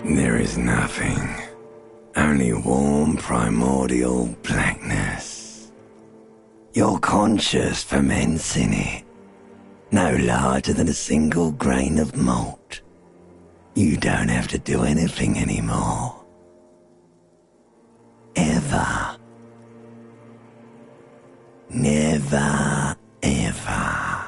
There is nothing. Only warm primordial blackness. Your conscious ferments in it. No larger than a single grain of malt. You don't have to do anything anymore. Ever. Never, ever.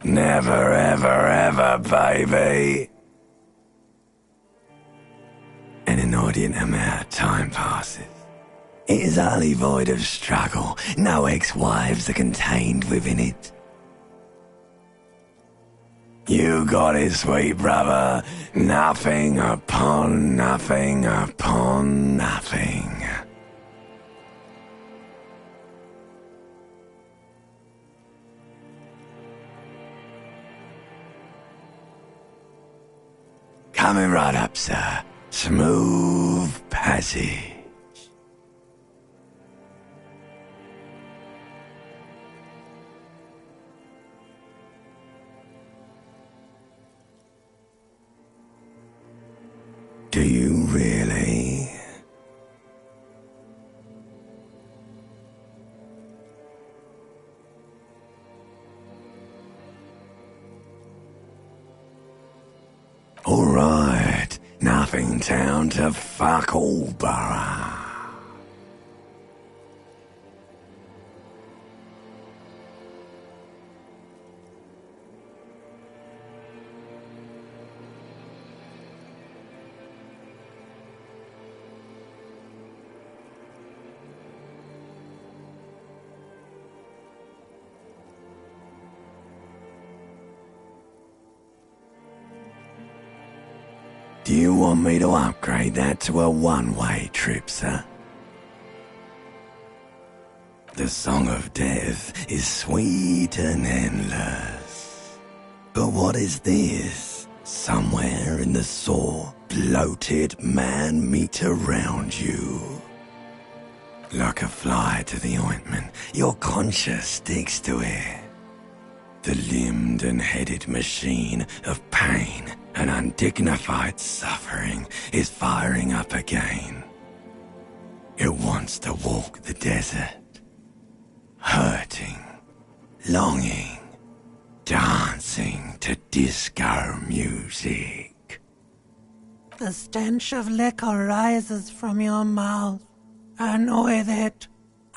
Never, ever, ever, baby. An inordinate amount of time passes. It is utterly void of struggle. No ex-wives are contained within it. You got it, sweet brother. Nothing upon nothing upon nothing. Coming right up, sir. Smooth passage. Do you really? All right, nothing town to fuck all borough. Do you want me to upgrade that to a one-way trip, sir? The Song of Death is sweet and endless. But what is this? Somewhere in the sore, bloated man meat around you. Like a fly to the ointment, your conscience sticks to it. The limbed and headed machine of pain and undignified suffering is firing up again. It wants to walk the desert, hurting, longing, dancing to disco music. The stench of liquor rises from your mouth, and with it,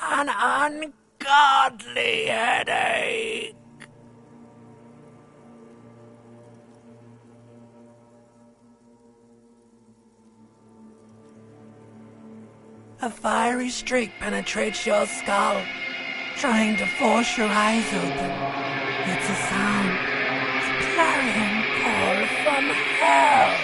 an ungodly headache. A fiery streak penetrates your skull, trying to force your eyes open. It's a sound, a clarion call from hell.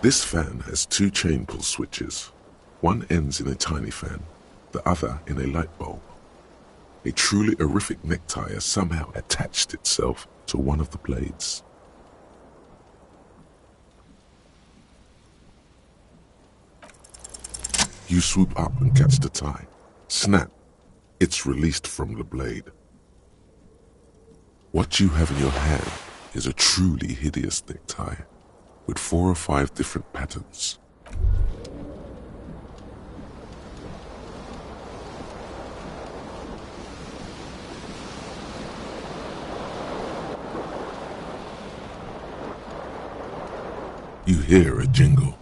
This fan has two chain pull switches. One ends in a tiny fan, the other in a light bulb. A truly horrific necktie has somehow attached itself to one of the blades. You swoop up and catch the tie. Snap! It's released from the blade. What you have in your hand is a truly hideous necktie, with 4 or 5 different patterns. You hear a jingle.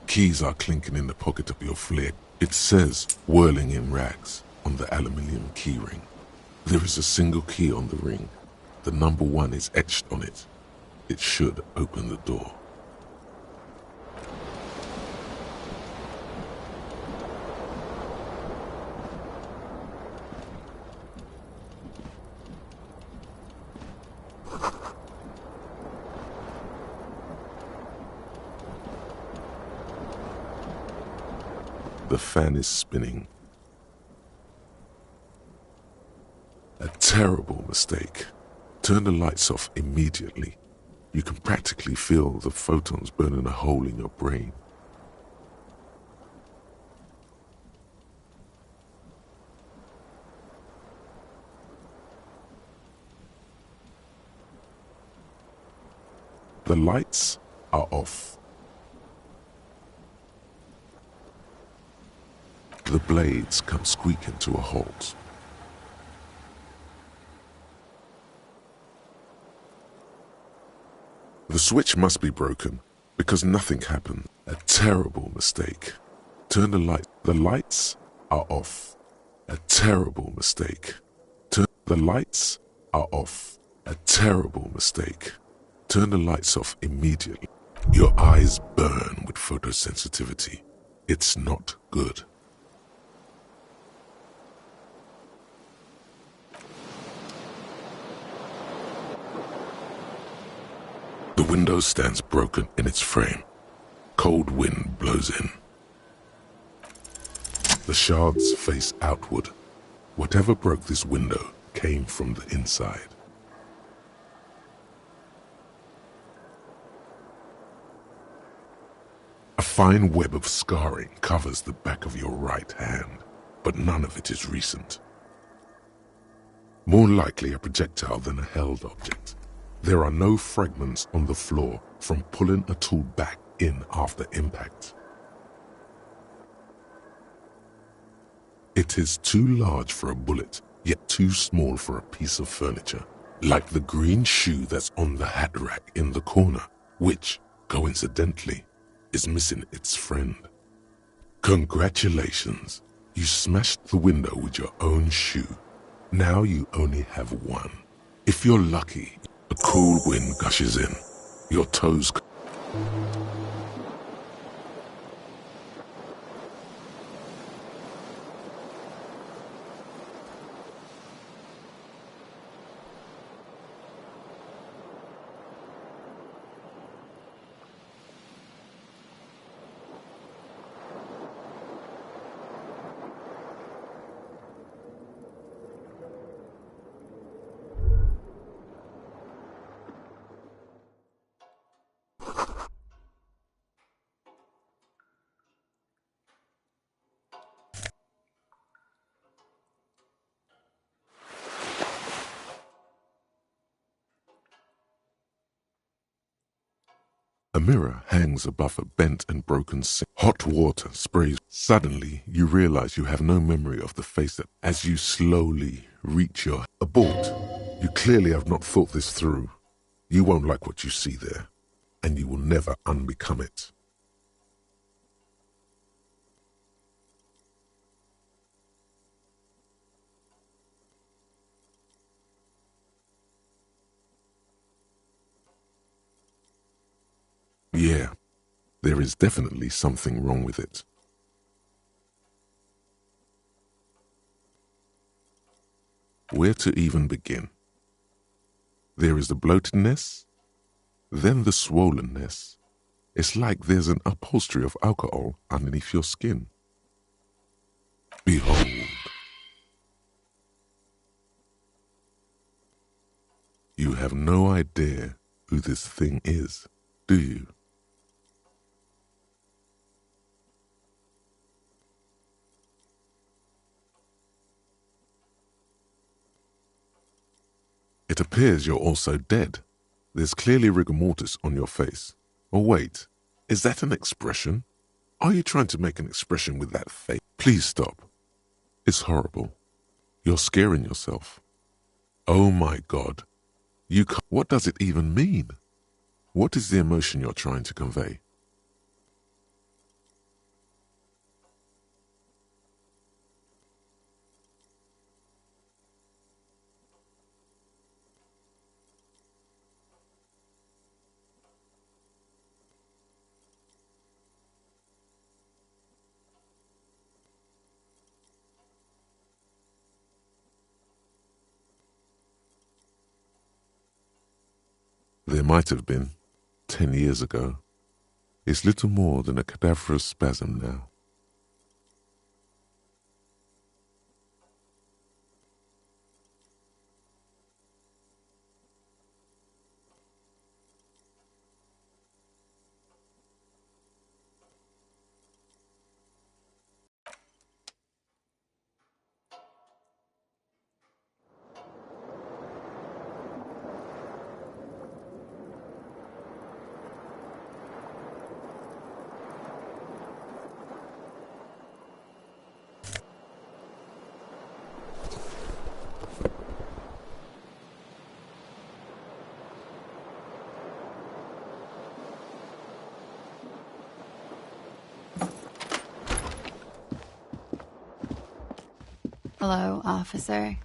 Keys are clinking in the pocket of your flair. It says, whirling in rags, on the aluminium key ring. There is a single key on the ring. The number 1 is etched on it. It should open the door. The fan is spinning. A terrible mistake. Turn the lights off immediately. You can practically feel the photons burning a hole in your brain. The lights are off. The blades come squeaking to a halt. The switch must be broken because nothing happened. A terrible mistake. Turn the light. The lights are off. A terrible mistake. The lights are off. A terrible mistake. Turn the lights off immediately. Your eyes burn with photosensitivity. It's not good. The window stands broken in its frame. Cold wind blows in. The shards face outward. Whatever broke this window came from the inside. A fine web of scarring covers the back of your right hand, but none of it is recent. More likely a projectile than a held object. There are no fragments on the floor from pulling a tool back in after impact. It is too large for a bullet, yet too small for a piece of furniture, like the green shoe that's on the hat rack in the corner, which, coincidentally, is missing its friend. Congratulations, you smashed the window with your own shoe. Now you only have one. If you're lucky, a cool wind gushes in. Your toes... A mirror hangs above a bent and broken sink. Hot water sprays. Suddenly, you realize you have no memory of the face that, as you slowly reach your abort. You clearly have not thought this through. You won't like what you see there, and you will never unbecome it. Yeah, there is definitely something wrong with it. Where to even begin? There is the bloatedness, then the swollenness. It's like there's an upholstery of alcohol underneath your skin. Behold. You have no idea who this thing is, do you? It appears you're also dead. There's clearly rigor mortis on your face. Or wait, is that an expression? Are you trying to make an expression with that face? Please stop. It's horrible. You're scaring yourself. Oh my God. You can't. What does it even mean? What is the emotion you're trying to convey? There might have been 10 years ago. It's little more than a cadaverous spasm now. Hello, officer.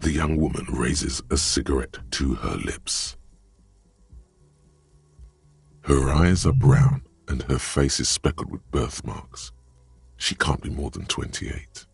The young woman raises a cigarette to her lips. Her eyes are brown and her face is speckled with birthmarks. She can't be more than 28.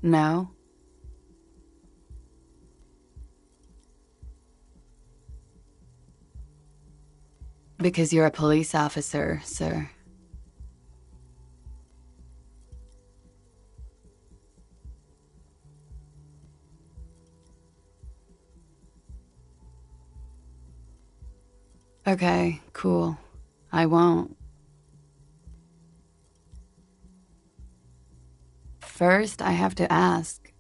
No. Because you're a police officer, sir. Okay, cool. I won't. First, I have to ask,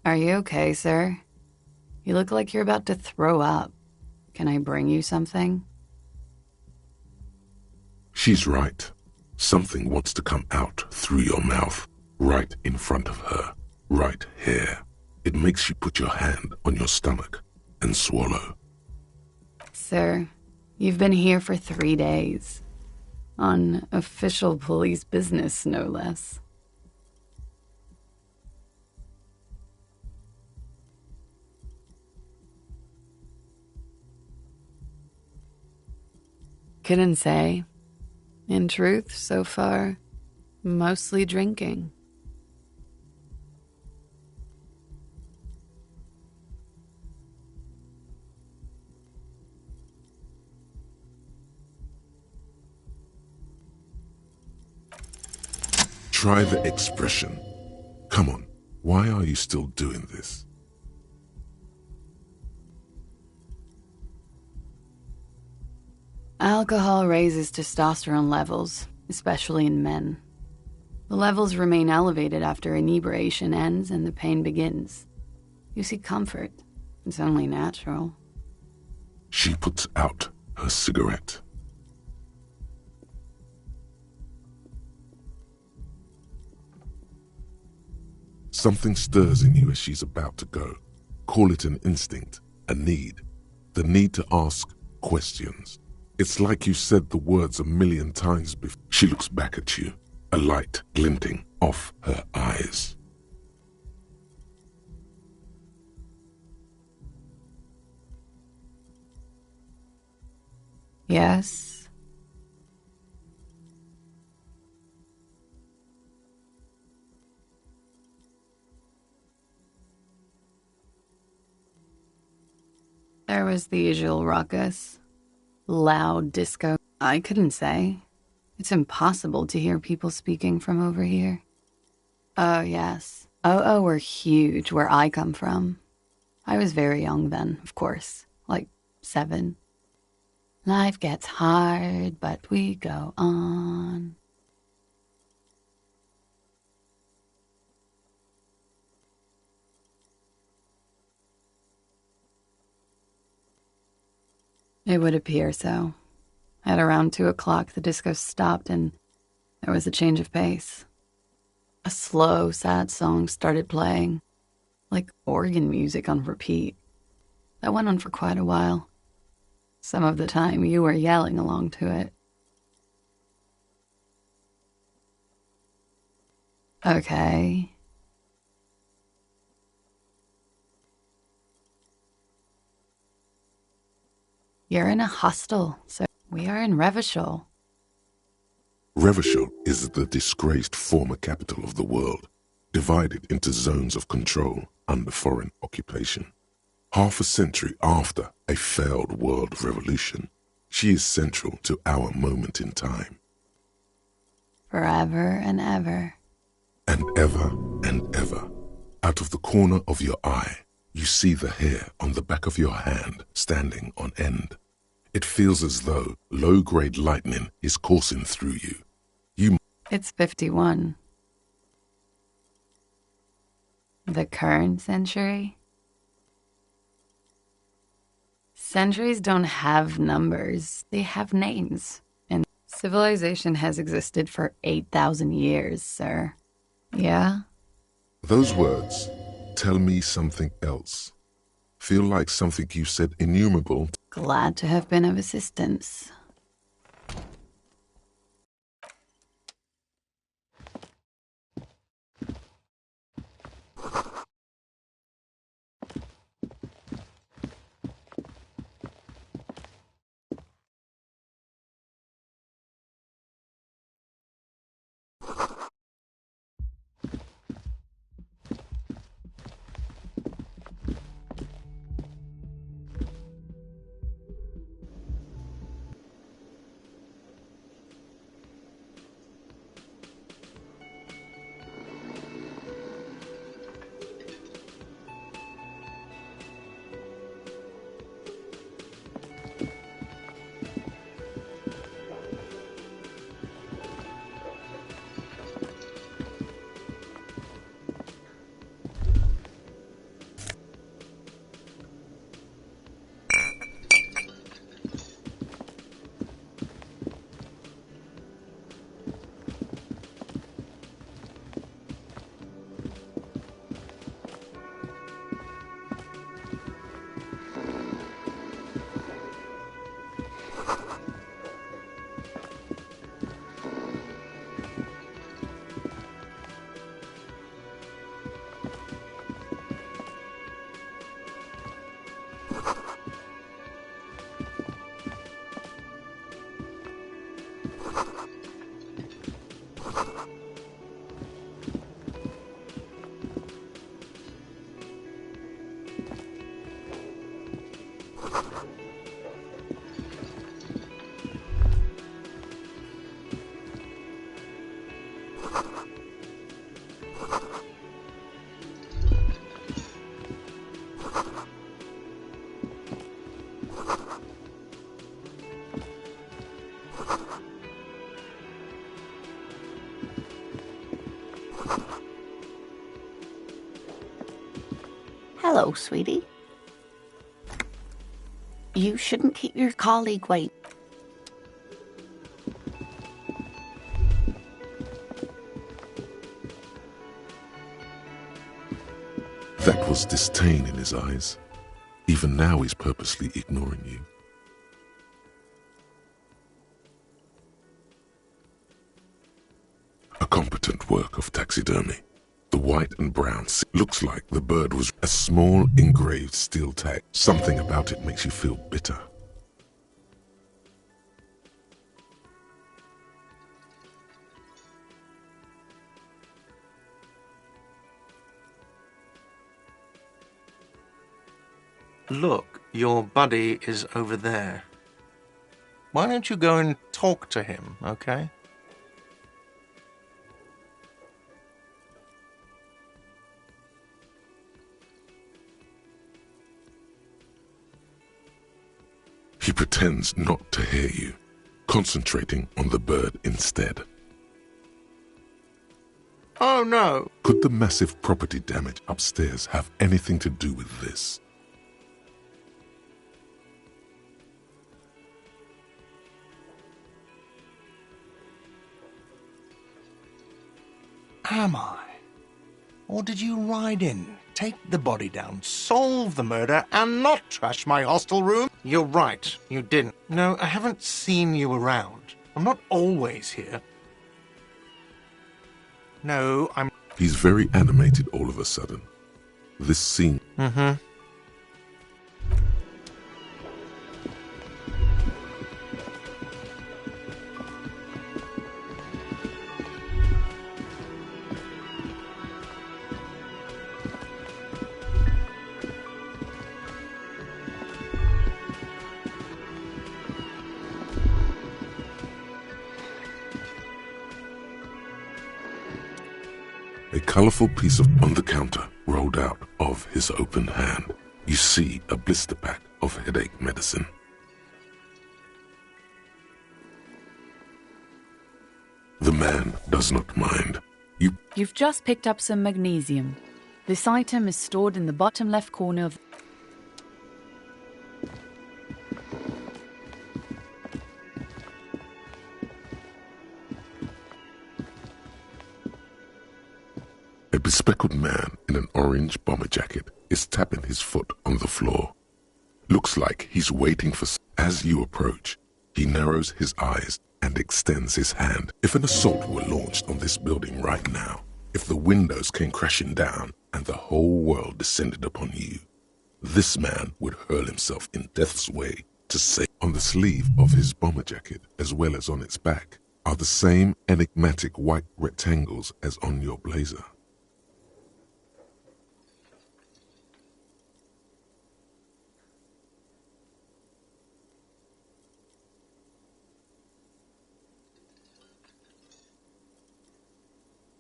are you okay, sir? You look like you're about to throw up. Can I bring you something? She's right. Something wants to come out through your mouth, right in front of her, right here. It makes you put your hand on your stomach and swallow. Sir, you've been here for 3 days. On official police business, no less. Couldn't say. In truth, so far, mostly drinking. Try the expression. Come on, why are you still doing this? Alcohol raises testosterone levels, especially in men. The levels remain elevated after inebriation ends and the pain begins. You seek comfort. It's only natural. She puts out her cigarette. Something stirs in you as she's about to go. Call it an instinct, a need. The need to ask questions. It's like you said the words 1,000,000 times before. She looks back at you, a light glinting off her eyes. Yes? There was the usual ruckus. Loud disco. I couldn't say. It's impossible to hear people speaking from over here. Oh, yes. Oh, were huge where I come from. I was very young then, of course. Like 7. Life gets hard, but we go on. It would appear so. At around 2 o'clock, the disco stopped and there was a change of pace. A slow, sad song started playing, like organ music on repeat. That went on for quite a while. Some of the time, you were yelling along to it. Okay. You're in a hostel, so we are in Revachol. Revachol is the disgraced former capital of the world, divided into zones of control under foreign occupation. Half a century after a failed world revolution, she is central to our moment in time. Forever and ever. And ever, out of the corner of your eye, you see the hair on the back of your hand standing on end. It feels as though low-grade lightning is coursing through you. It's 51. The current century? Centuries don't have numbers. They have names. And civilization has existed for 8,000 years, sir. Yeah? Those words tell me something else. Feel like something you said innumerable. Glad to have been of assistance. Hello, sweetie. You shouldn't keep your colleague waiting. That was disdain in his eyes. Even now he's purposely ignoring you. A competent work of taxidermy. The white and brown looks like the bird was a small engraved steel tag. Something about it makes you feel bitter. Look, your buddy is over there. Why don't you go and talk to him, okay? He pretends not to hear you, concentrating on the bird instead. Oh no! Could the massive property damage upstairs have anything to do with this? Am I? Or did you ride in, take the body down, solve the murder, and not trash my hostel room? You're right, you didn't. No, I haven't seen you around. I'm not always here. No, I'm... He's very animated all of a sudden. This scene... A colorful piece on the counter rolled out of his open hand. You see a blister pack of headache medicine. The man does not mind. You've just picked up some magnesium. This item is stored in the bottom left corner of... A bespectacled man in an orange bomber jacket is tapping his foot on the floor. Looks like he's waiting for... As you approach, he narrows his eyes and extends his hand. If an assault were launched on this building right now, if the windows came crashing down and the whole world descended upon you, this man would hurl himself in death's way to save. On the sleeve of his bomber jacket, as well as on its back, are the same enigmatic white rectangles as on your blazer.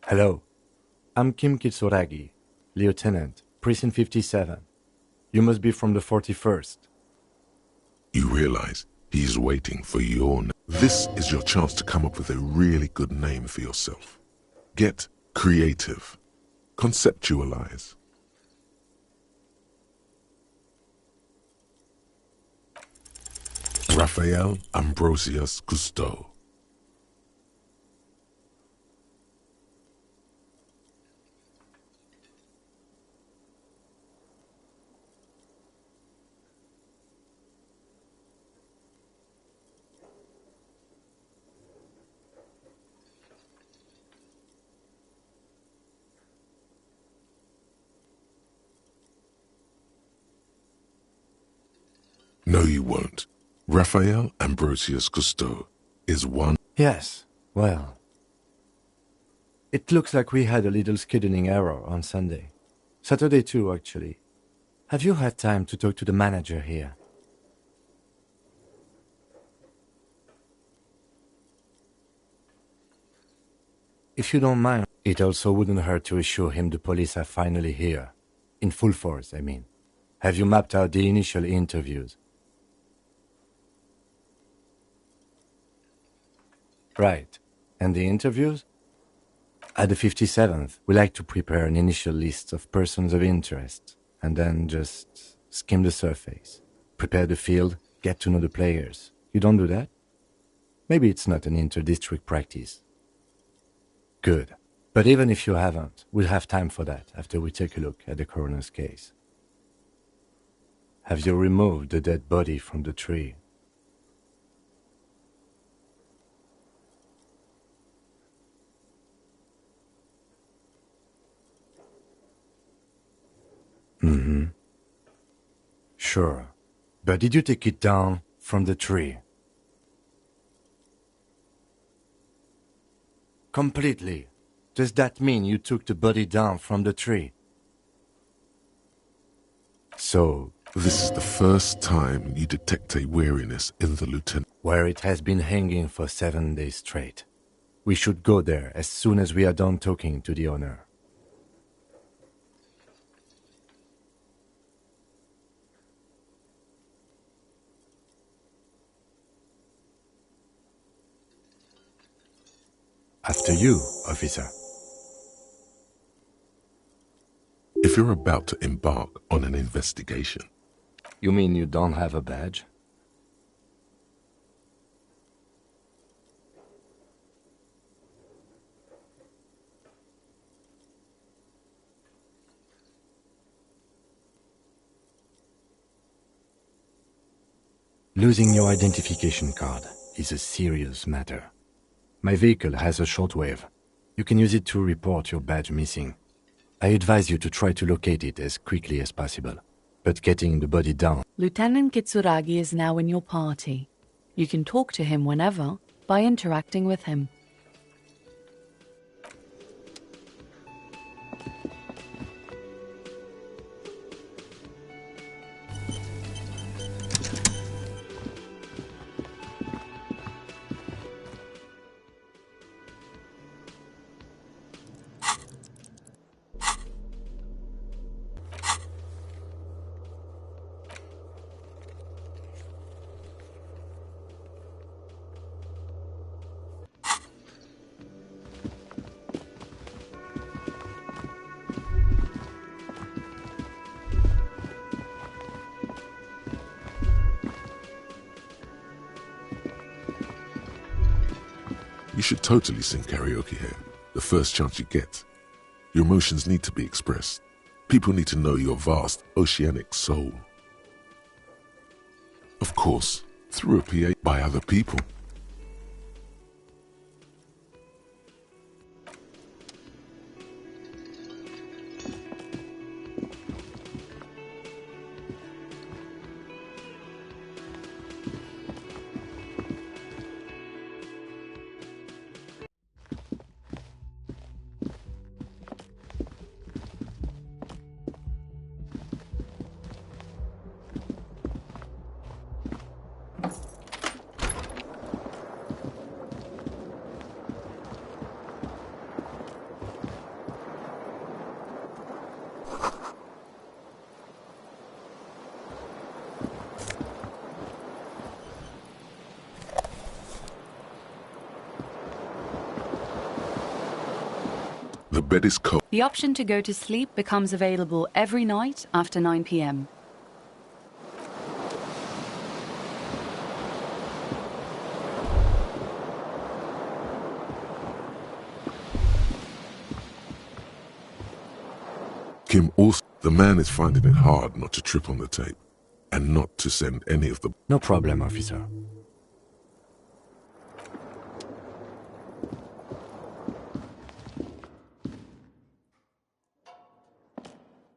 Hello, I'm Kim Kitsuragi, Lieutenant, Precinct 57. You must be from the 41st. You realize he's waiting for your name. This is your chance to come up with a really good name for yourself. Get creative. Conceptualize. Raphael Ambrosius Cousteau. No, you won't. Raphael Ambrosius Cousteau is one... Yes, well... It looks like we had a little scheduling error on Sunday. Saturday too, actually. Have you had time to talk to the manager here? If you don't mind, it also wouldn't hurt to assure him the police are finally here. In full force, I mean. Have you mapped out the initial interviews? Right. And the interviews? At the 57th, we like to prepare an initial list of persons of interest. and then just skim the surface. Prepare the field, get to know the players. You don't do that? Maybe it's not an inter-district practice. Good. But even if you haven't, we'll have time for that after we take a look at the coroner's case. Have you removed the dead body from the tree? Mm-hmm. Sure. But did you take it down from the tree? Completely. Does that mean you took the body down from the tree? So, This is the first time you detect a weariness in the lieutenant. where it has been hanging for 7 days straight. We should go there as soon as we are done talking to the owner. After you, officer. If you're about to embark on an investigation, You mean you don't have a badge? Losing your identification card is a serious matter. My vehicle has a shortwave. You can use it to report your badge missing. I advise you to try to locate it as quickly as possible. But getting the body down... Lieutenant Kitsuragi is now in your party. You can talk to him whenever by interacting with him. you should totally sing karaoke here, the first chance you get. Your emotions need to be expressed. People need to know your vast, oceanic soul. Of course, through a PA by other people. The bed is cold. The option to go to sleep becomes available every night after 9 p.m. Kim also, the man is finding it hard not to trip on the tape and not to send any of the... No problem, officer.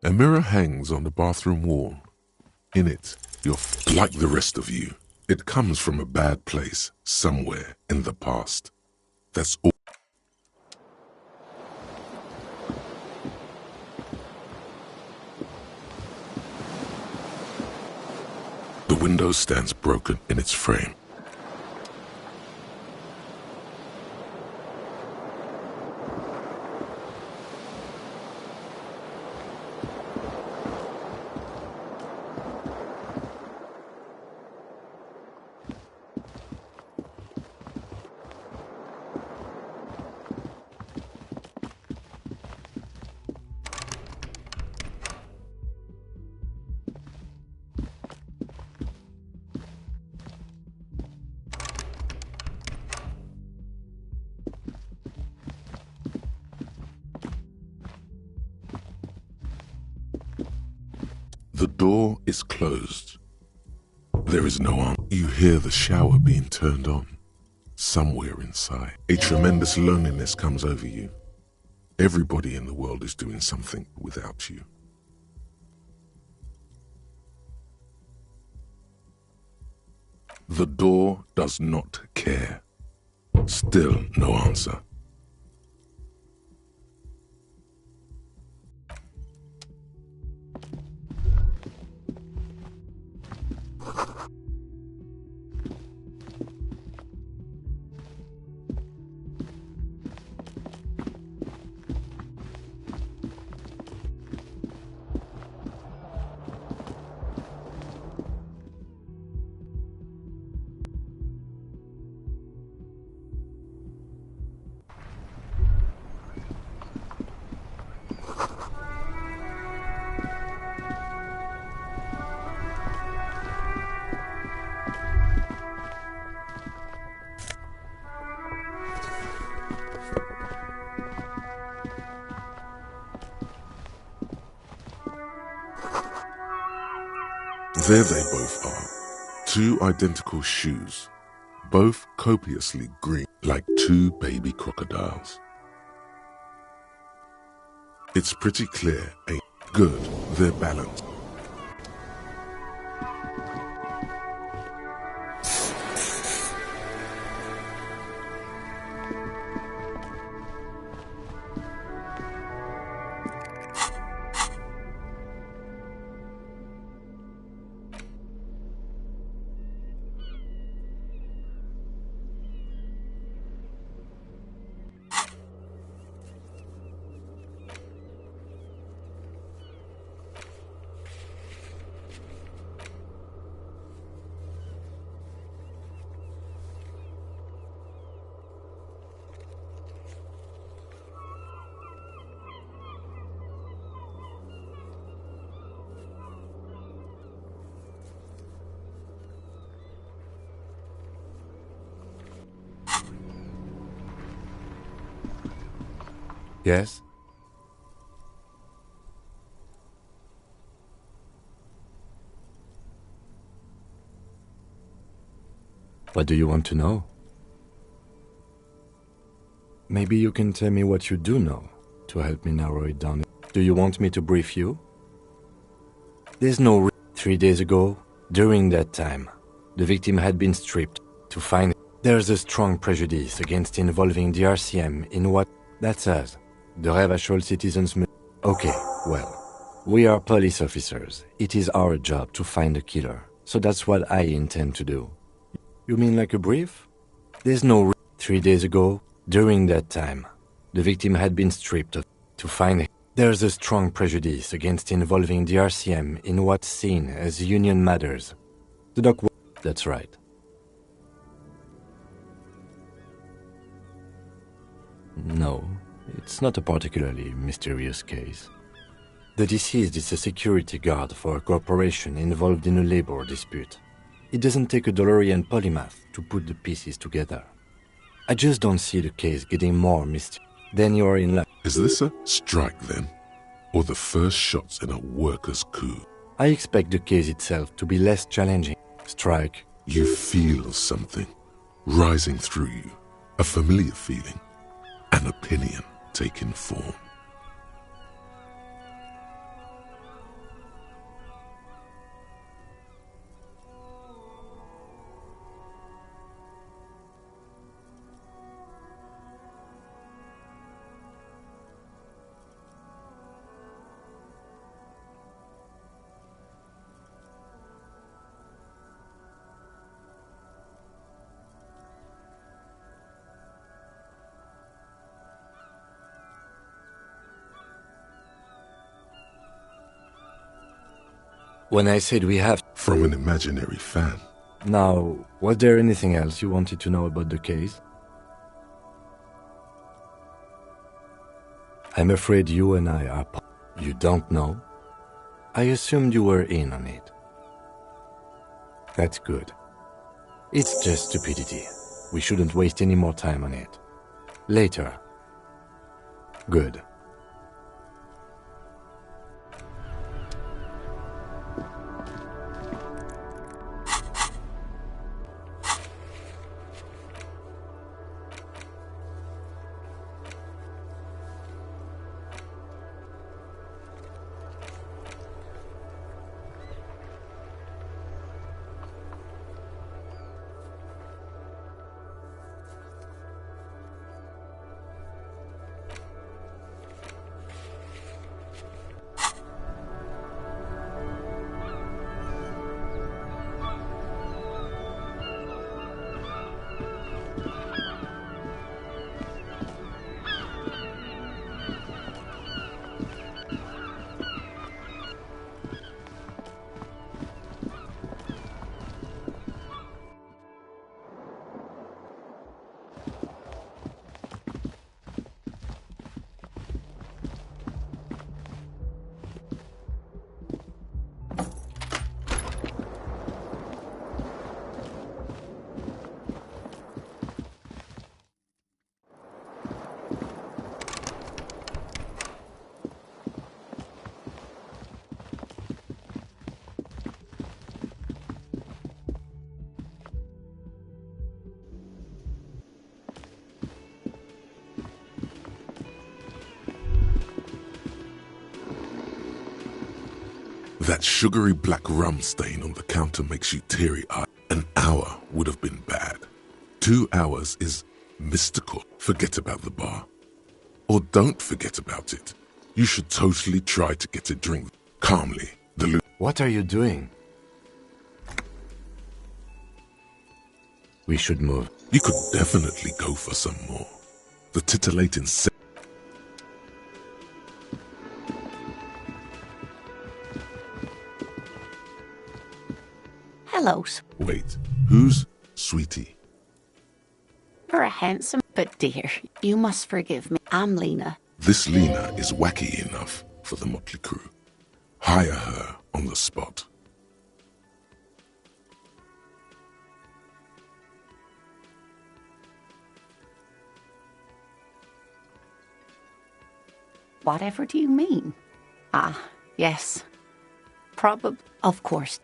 A mirror hangs on the bathroom wall. In it, you're like the rest of you. It comes from a bad place, somewhere in the past. That's all. The window stands broken in its frame. door is closed. There is no answer. You hear the shower being turned on. Somewhere inside, a tremendous loneliness comes over you. Everybody in the world is doing something without you. The door does not care. Still no answer. There they both are, two identical shoes, both copiously green, like two baby crocodiles. It's pretty clear, ain't good, they're balanced. Yes? What do you want to know? Maybe you can tell me what you do know to help me narrow it down. Do you want me to brief you? There's no 3 days ago, during that time, the victim had been stripped to find there's a strong prejudice against involving the RCM in what that's us. The Revachol citizens. Okay, well, we are police officers. It is our job to find a killer. So that's what I intend to do. You mean like a brief? There's no 3 days ago, during that time, the victim had been stripped to find there's a strong prejudice against involving the RCM in what's seen as union matters. The doc. That's right. No. It's not a particularly mysterious case. The deceased is a security guard for a corporation involved in a labor dispute. It doesn't take a DeLorean polymath to put the pieces together. I just don't see the case getting more mysterious. Then you're in luck. Is this a strike then? Or the first shots in a workers' coup? I expect the case itself to be less challenging. Strike. You feel something rising through you, a familiar feeling, an opinion taking form. When I said we have... From an imaginary fan. Now, was there anything else you wanted to know about the case? I'm afraid you and I are... You don't know? I assumed you were in on it. That's good. It's just stupidity. We shouldn't waste any more time on it. Later. Good. That sugary black rum stain on the counter makes you teary-eyed. An hour would have been bad. 2 hours is mystical. Forget about the bar. Or don't forget about it. You should totally try to get a drink calmly. What are you doing? We should move. You could definitely go for some more. The titillating Hello, Wait, who's Sweetie? you're a handsome, but dear, you must forgive me. I'm Lena. This Lena is wacky enough for the motley crew. Hire her on the spot. Whatever do you mean? Ah, yes. Probably, of course.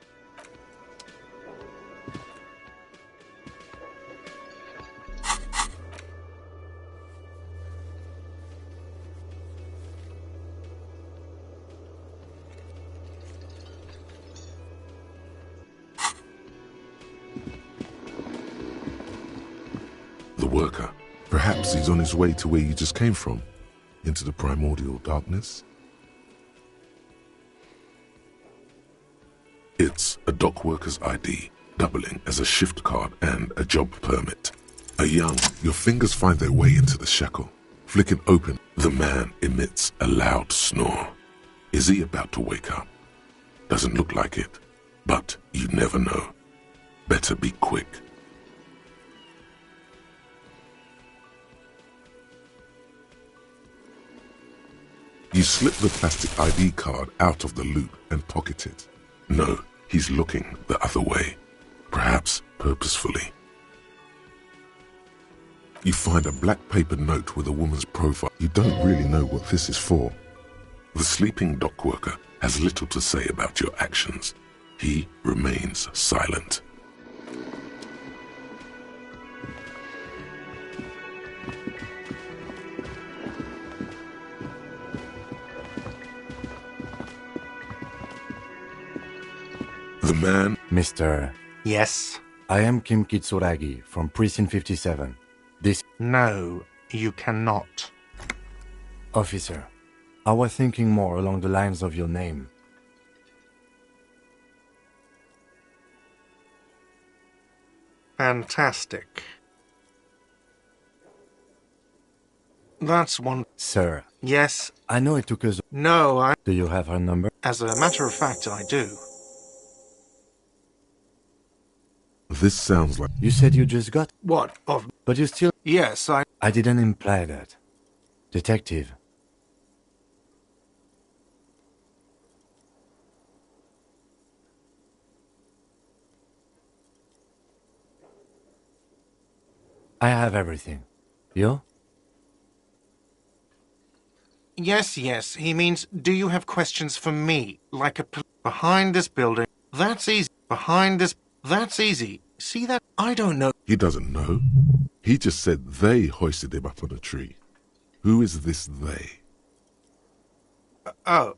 The worker. Perhaps he's on his way to where you just came from. Into the primordial darkness. It's a dock worker's ID, doubling as a shift card and a job permit. Your fingers find their way into the shackle. Flicking open, the man emits a loud snore. Is he about to wake up? Doesn't look like it, but you never know. Better be quick. You slip the plastic ID card out of the loop and pocket it. No, he's looking the other way, perhaps purposefully. You find a black paper note with a woman's profile. You don't really know what this is for. The sleeping dock worker has little to say about your actions. He remains silent. The man... Mr. Yes? I am Kim Kitsuragi from Precinct 57. This... No, you cannot. Officer, I was thinking more along the lines of your name. Fantastic. That's one... Sir. Yes? I know it took us... No, Do you have her number? As a matter of fact, I do. This sounds like... You said you just got... What? Of... But you still... Yes, I didn't imply that. Detective. I have everything. You? Yes, yes. He means, do you have questions for me? Like a... Behind this building. That's easy. Behind this... That's easy. See that? I don't know. He doesn't know. He just said they hoisted him up on a tree. Who is this they? Oh,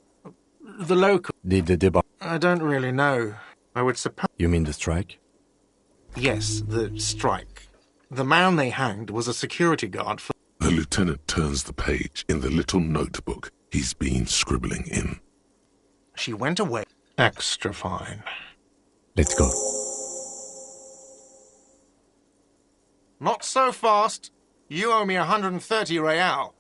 the local... Did the debug... I don't really know. I would suppose... You mean the strike? Yes, the strike. The man they hanged was a security guard for... The lieutenant turns the page in the little notebook he's been scribbling in. She went away. Extra fine. Let's go. Not so fast. You owe me 130 real.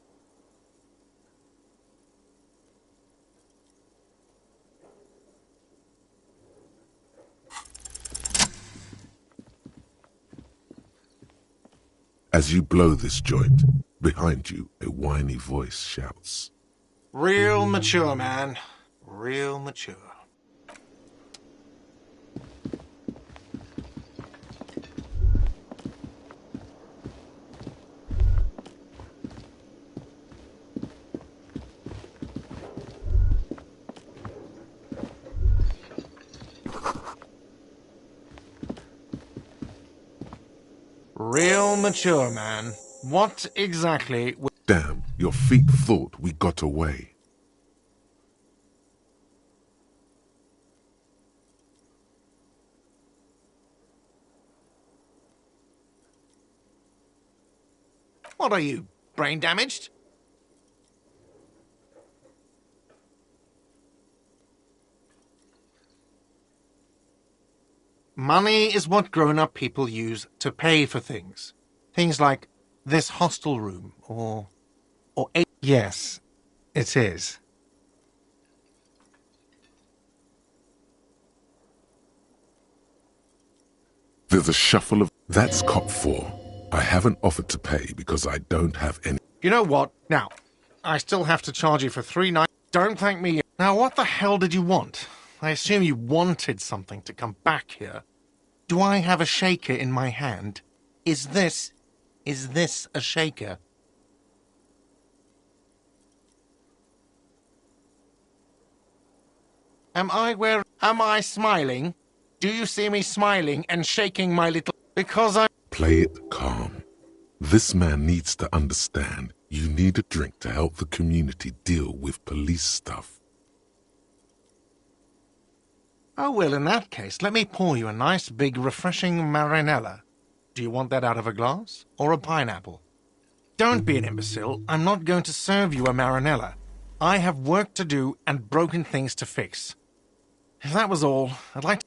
As you blow this joint, behind you a whiny voice shouts. Real mature, man. Real mature. Real mature, man. What exactly... Damn, your feet thought we got away. What are you, brain damaged? Money is what grown-up people use to pay for things. Things like this hostel room, or yes, it is. There's a shuffle of... That's cop 4. I haven't offered to pay because I don't have any... You know what? Now, I still have to charge you for 3 nights. Don't thank me. Now, what the hell did you want? I assume you wanted something to come back here. Do I have a shaker in my hand? Is this a shaker? Am I smiling? Do you see me smiling and shaking my little... Because I... Play it calm. This man needs to understand you need a drink to help the community deal with police stuff. Oh, well, in that case, let me pour you a nice, big, refreshing marinella. Do you want that out of a glass or a pineapple? Don't be an imbecile. I'm not going to serve you a marinella. I have work to do and broken things to fix. If that was all, I'd like to...